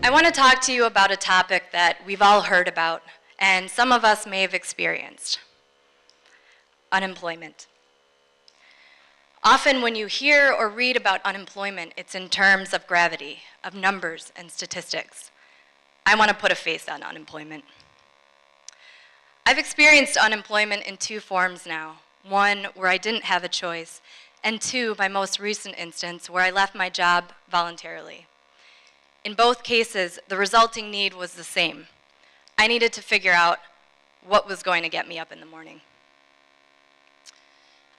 I want to talk to you about a topic that we've all heard about, and some of us may have experienced: unemployment. Often when you hear or read about unemployment, it's in terms of gravity, of numbers and statistics. I want to put a face on unemployment. I've experienced unemployment in two forms now. One, where I didn't have a choice, and two, my most recent instance, where I left my job voluntarily. In both cases, the resulting need was the same. I needed to figure out what was going to get me up in the morning.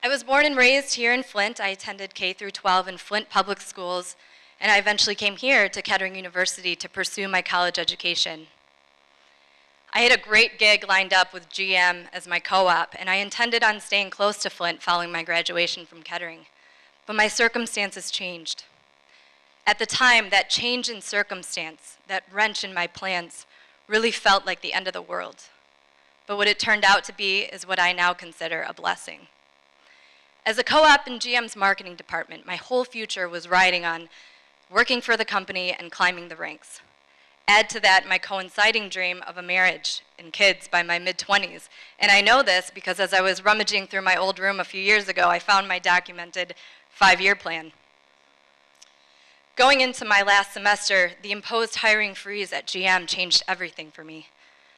I was born and raised here in Flint. I attended K through 12 in Flint public schools, and I eventually came here to Kettering University to pursue my college education. I had a great gig lined up with GM as my co-op, and I intended on staying close to Flint following my graduation from Kettering. But my circumstances changed. At the time, that change in circumstance, that wrench in my plans, really felt like the end of the world. But what it turned out to be is what I now consider a blessing. As a co-op in GM's marketing department, my whole future was riding on working for the company and climbing the ranks. Add to that my coinciding dream of a marriage and kids by my mid-20s. And I know this because as I was rummaging through my old room a few years ago, I found my documented 5-year plan. Going into my last semester, the imposed hiring freeze at GM changed everything for me.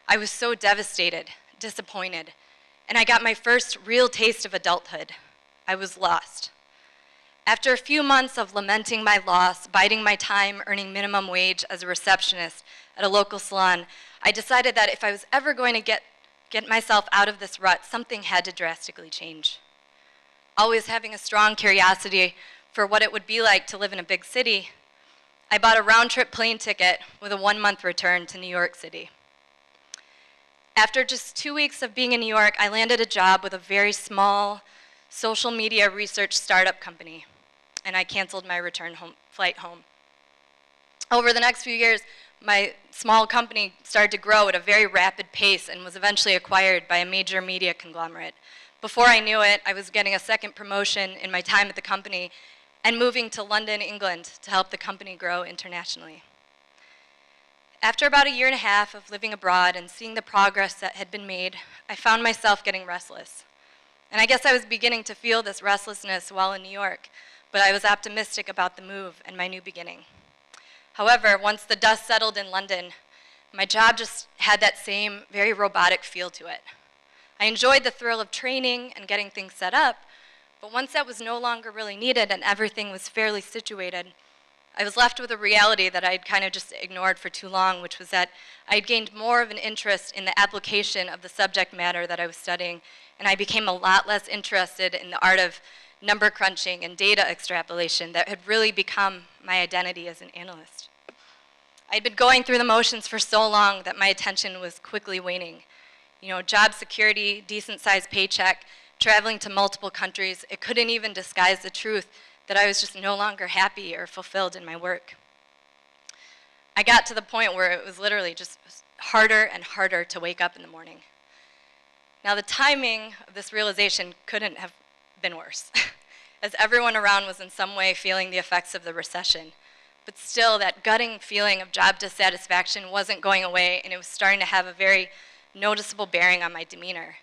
I was so devastated, disappointed, and I got my first real taste of adulthood. I was lost. After a few months of lamenting my loss, biding my time, earning minimum wage as a receptionist at a local salon, I decided that if I was ever going to get myself out of this rut, something had to drastically change. Always having a strong curiosity for what it would be like to live in a big city, I bought a round-trip plane ticket with a 1-month return to New York City. After just 2 weeks of being in New York, I landed a job with a very small social media research startup company, and I canceled my flight home. Over the next few years, my small company started to grow at a very rapid pace and was eventually acquired by a major media conglomerate. Before I knew it, I was getting a second promotion in my time at the company and moving to London, England, to help the company grow internationally. After about 1.5 years of living abroad and seeing the progress that had been made, I found myself getting restless. And I guess I was beginning to feel this restlessness while in New York, but I was optimistic about the move and my new beginning. However, once the dust settled in London, my job just had that same very robotic feel to it. I enjoyed the thrill of training and getting things set up, but once that was no longer really needed and everything was fairly situated, I was left with a reality that I'd kind of just ignored for too long, which was that I'd gained more of an interest in the application of the subject matter that I was studying, and I became a lot less interested in the art of number crunching and data extrapolation that had really become my identity as an analyst. I'd been going through the motions for so long that my attention was quickly waning. You know, job security, decent-sized paycheck, traveling to multiple countries, it couldn't even disguise the truth that I was just no longer happy or fulfilled in my work. I got to the point where it was literally just harder and harder to wake up in the morning. Now, the timing of this realization couldn't have been worse, as everyone around was in some way feeling the effects of the recession. But still, that gutting feeling of job dissatisfaction wasn't going away, and it was starting to have a very noticeable bearing on my demeanor.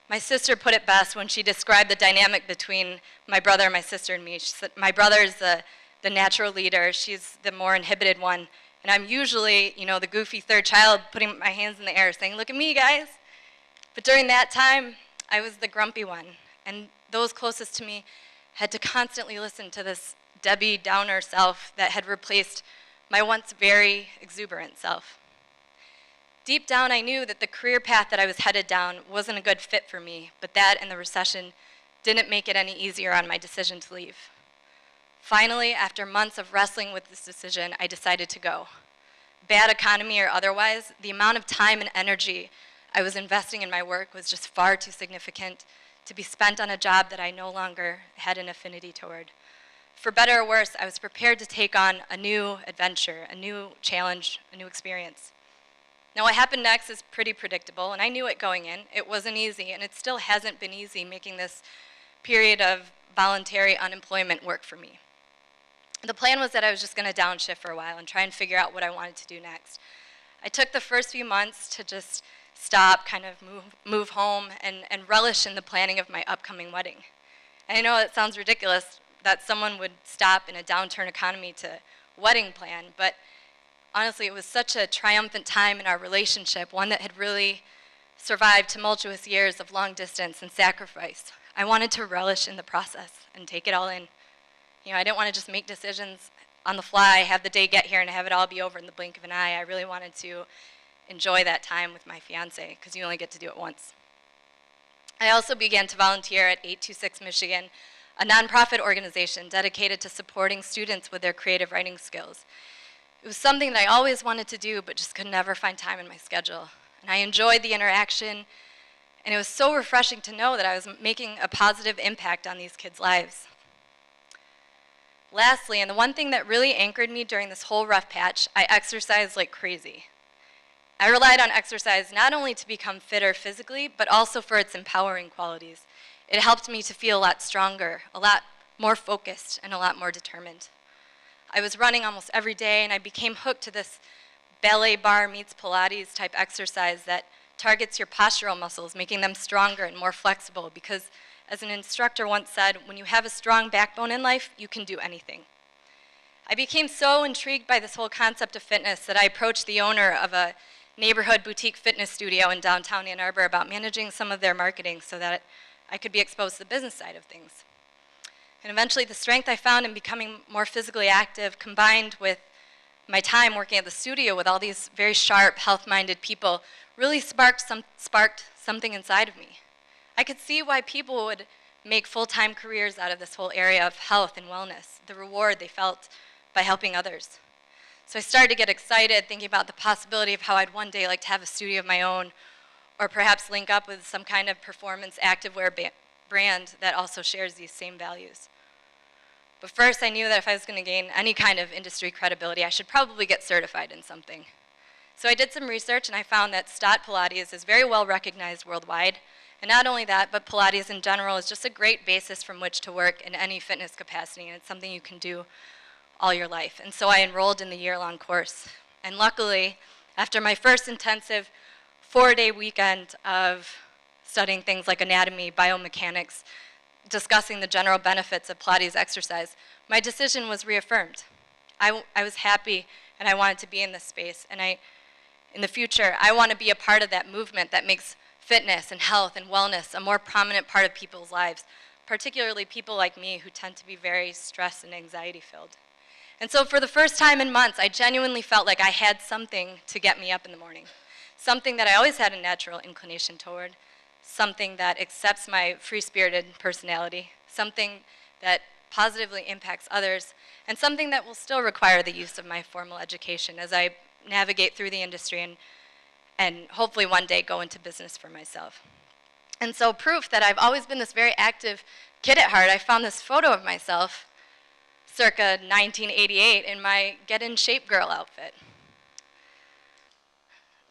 My sister put it best when she described the dynamic between my brother and my sister and me. She said, my brother is the natural leader, she's the more inhibited one, and I'm usually, the goofy third child putting my hands in the air saying, "Look at me, guys." But during that time, I was the grumpy one, and those closest to me had to constantly listen to this Debbie Downer self that had replaced my once very exuberant self. Deep down, I knew that the career path that I was headed down wasn't a good fit for me, but that and the recession didn't make it any easier on my decision to leave. Finally, after months of wrestling with this decision, I decided to go. Bad economy or otherwise, the amount of time and energy I was investing in my work was just far too significant to be spent on a job that I no longer had an affinity toward. For better or worse, I was prepared to take on a new adventure, a new challenge, a new experience. Now, what happened next is pretty predictable, and I knew it going in. It wasn't easy, and it still hasn't been easy making this period of voluntary unemployment work for me. The plan was that I was just going to downshift for a while and try and figure out what I wanted to do next. I took the first few months to just stop, kind of move home, and relish in the planning of my upcoming wedding. And I know it sounds ridiculous that someone would stop in a downturn economy to wedding plan, but honestly, it was such a triumphant time in our relationship, one that had really survived tumultuous years of long distance and sacrifice. I wanted to relish in the process and take it all in. You know, I didn't want to just make decisions on the fly, have the day get here, and have it all be over in the blink of an eye. I really wanted to enjoy that time with my fiance, because you only get to do it once. I also began to volunteer at 826 Michigan, a nonprofit organization dedicated to supporting students with their creative writing skills. It was something that I always wanted to do, but just could never find time in my schedule. And I enjoyed the interaction, and it was so refreshing to know that I was making a positive impact on these kids' lives. Lastly, and the one thing that really anchored me during this whole rough patch, I exercised like crazy. I relied on exercise not only to become fitter physically, but also for its empowering qualities. It helped me to feel a lot stronger, a lot more focused, and a lot more determined. I was running almost every day, and I became hooked to this ballet bar meets Pilates type exercise that targets your postural muscles, making them stronger and more flexible, because as an instructor once said, when you have a strong backbone in life, you can do anything. I became so intrigued by this whole concept of fitness that I approached the owner of a neighborhood boutique fitness studio in downtown Ann Arbor about managing some of their marketing so that I could be exposed to the business side of things. And eventually the strength I found in becoming more physically active, combined with my time working at the studio with all these very sharp, health-minded people, really sparked something inside of me. I could see why people would make full-time careers out of this whole area of health and wellness, the reward they felt by helping others. So I started to get excited thinking about the possibility of how I'd one day like to have a studio of my own, or perhaps link up with some kind of performance activewear brand that also shares these same values. But first, I knew that if I was going to gain any kind of industry credibility, I should probably get certified in something. So I did some research, and I found that STOT Pilates is very well recognized worldwide. And not only that, but Pilates in general is just a great basis from which to work in any fitness capacity, and it's something you can do all your life. And so I enrolled in the year-long course. And luckily, after my first intensive 4-day weekend of studying things like anatomy, biomechanics, discussing the general benefits of Pilates exercise, my decision was reaffirmed. I was happy, and I wanted to be in this space. And in the future, I want to be a part of that movement that makes fitness and health and wellness a more prominent part of people's lives, particularly people like me who tend to be very stressed and anxiety filled. And so for the first time in months, I genuinely felt like I had something to get me up in the morning, something that I always had a natural inclination toward, something that accepts my free-spirited personality, something that positively impacts others, and something that will still require the use of my formal education as I navigate through the industry and hopefully one day go into business for myself. And so proof that I've always been this very active kid at heart, I found this photo of myself circa 1988 in my Get in Shape Girl outfit.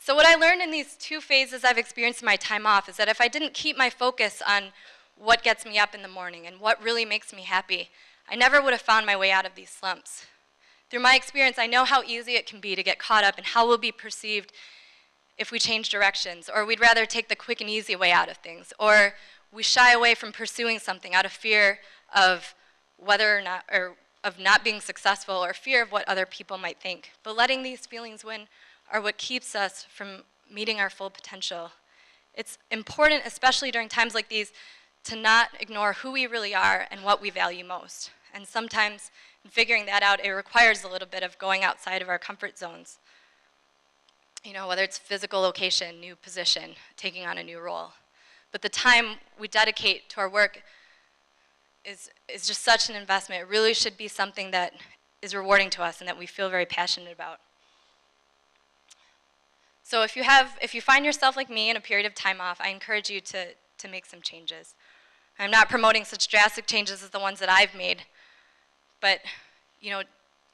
So what I learned in these 2 phases I've experienced in my time off is that if I didn't keep my focus on what gets me up in the morning and what really makes me happy, I never would have found my way out of these slumps. Through my experience, I know how easy it can be to get caught up in how we'll be perceived if we change directions, or we'd rather take the quick and easy way out of things, or we shy away from pursuing something out of fear of whether or not, or of not being successful, or fear of what other people might think. But letting these feelings win are what keeps us from meeting our full potential. It's important, especially during times like these, to not ignore who we really are and what we value most. And sometimes in figuring that out, it requires a little bit of going outside of our comfort zones. You know, whether it's physical location, new position, taking on a new role. But the time we dedicate to our work is just such an investment. It really should be something that is rewarding to us and that we feel very passionate about. So if you find yourself like me in a period of time off, I encourage you to make some changes. I'm not promoting such drastic changes as the ones that I've made, but you know,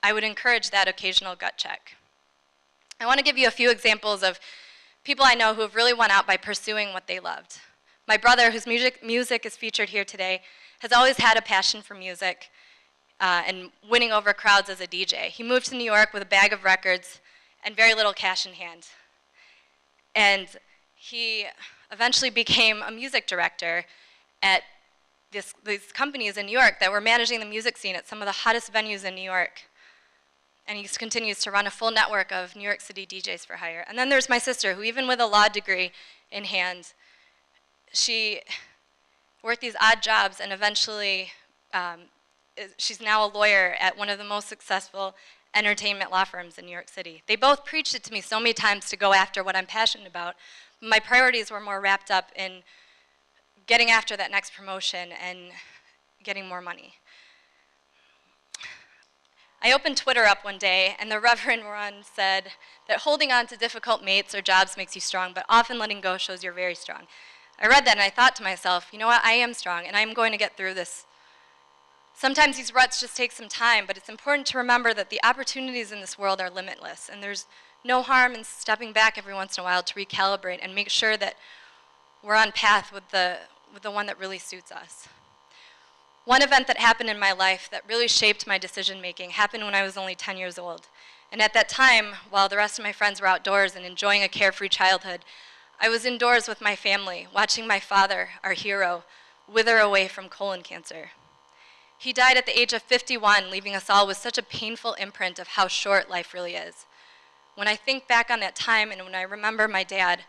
I would encourage that occasional gut check. I want to give you a few examples of people I know who have really won out by pursuing what they loved. My brother, whose music is featured here today, has always had a passion for music. and winning over crowds as a DJ. He moved to New York with a bag of records and very little cash in hand. And he eventually became a music director at these companies in New York that were managing the music scene at some of the hottest venues in New York. And he continues to run a full network of New York City DJs for hire. And then there's my sister, who even with a law degree in hand, she worked these odd jobs and eventually she's now a lawyer at one of the most successful entertainment law firms in New York City. They both preached it to me so many times to go after what I'm passionate about. My priorities were more wrapped up in getting after that next promotion and getting more money. I opened Twitter up one day, and the Reverend Ron said that holding on to difficult mates or jobs makes you strong, but often letting go shows you're very strong. I read that and I thought to myself, you know what, I am strong and I'm going to get through this. Sometimes these ruts just take some time, but it's important to remember that the opportunities in this world are limitless, and there's no harm in stepping back every once in a while to recalibrate and make sure that we're on path with the one that really suits us. One event that happened in my life that really shaped my decision making happened when I was only 10 years old. And at that time, while the rest of my friends were outdoors and enjoying a carefree childhood, I was indoors with my family, watching my father, our hero, wither away from colon cancer. He died at the age of 51, leaving us all with such a painful imprint of how short life really is. When I think back on that time and when I remember my dad,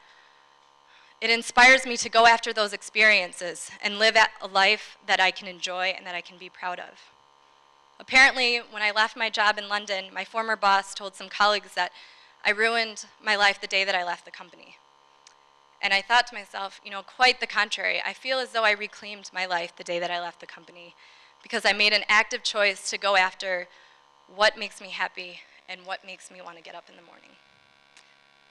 it inspires me to go after those experiences and live a life that I can enjoy and that I can be proud of. Apparently, when I left my job in London, my former boss told some colleagues that I ruined my life the day that I left the company. And I thought to myself, you know, quite the contrary. I feel as though I reclaimed my life the day that I left the company because I made an active choice to go after what makes me happy and what makes me want to get up in the morning.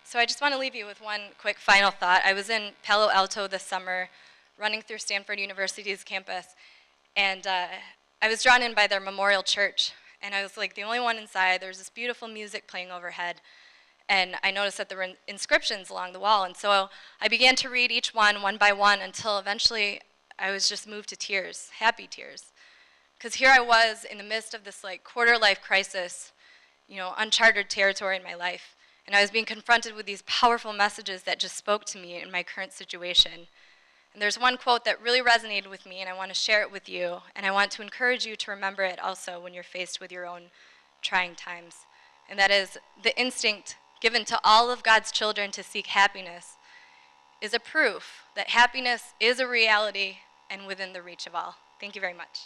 So I just want to leave you with one quick final thought. I was in Palo Alto this summer, running through Stanford University's campus, and I was drawn in by their memorial church. And I was like the only one inside. There was this beautiful music playing overhead. And I noticed that there were inscriptions along the wall. And so I began to read each one by one, until eventually I was just moved to tears, happy tears. Because here I was in the midst of this like quarter-life crisis, you know, uncharted territory in my life. And I was being confronted with these powerful messages that just spoke to me in my current situation. And there's one quote that really resonated with me, and I want to share it with you. And I want to encourage you to remember it also when you're faced with your own trying times. And that is, the instinct given to all of God's children to seek happiness is a proof that happiness is a reality and within the reach of all. Thank you very much.